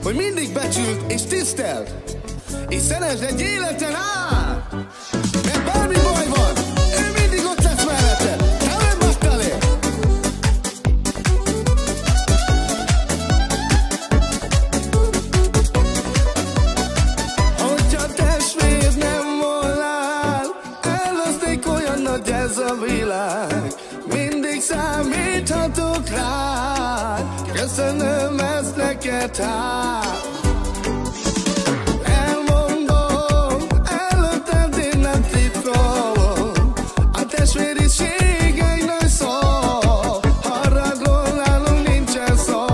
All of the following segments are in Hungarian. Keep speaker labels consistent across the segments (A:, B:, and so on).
A: hogy mindig becsült és tisztelt, és szeresd egy életen át. Mert bármi baj van, ő mindig ott lesz mellette. Te battali! Hogyha testvér nem volnál, elveszték, olyan nagy ez a világ. Mindig számíthatok rád, köszönöm ezt neked hát. Elmondom, előtted én nem titkolom, a testvériség egy nagy szó, haragról nálunk nincsen szó.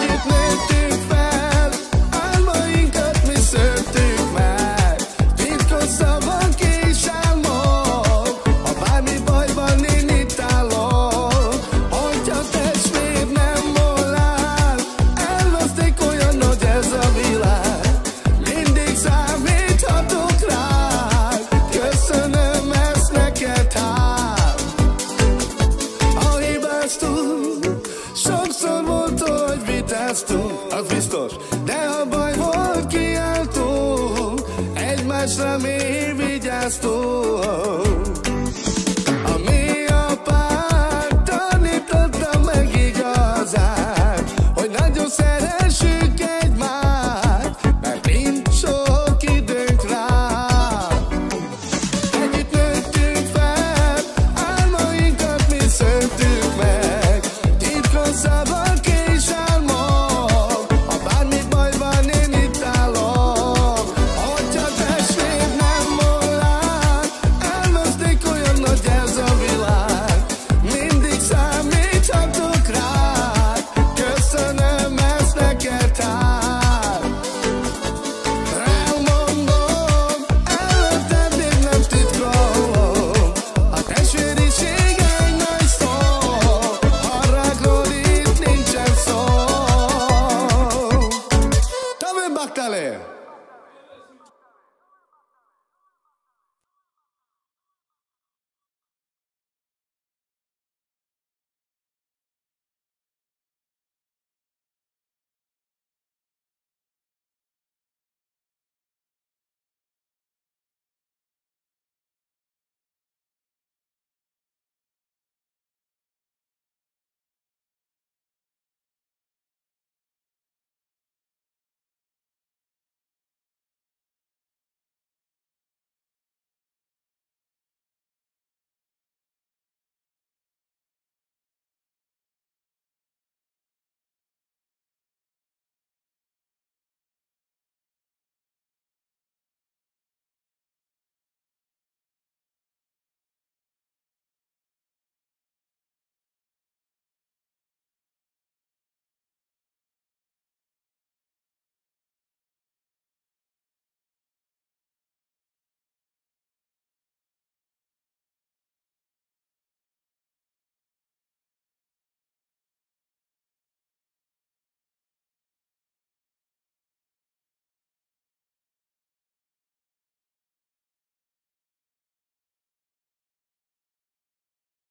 A: Együtt nőttünk fel, álmainkat mi szőttük meg, titkos szavak és álmok, ha bármi bajban én itt állok. Hogyha testvér nem volnál, elveszték, olyan nagy ez a világ. Mindig számíthatok rád, köszönöm ezt neked hát. Ha hibáztunk, sokszor volt, hogy vitáztunk, az biztos, de ha baj volt, kiálltunk, egymásra mi vigyáztunk.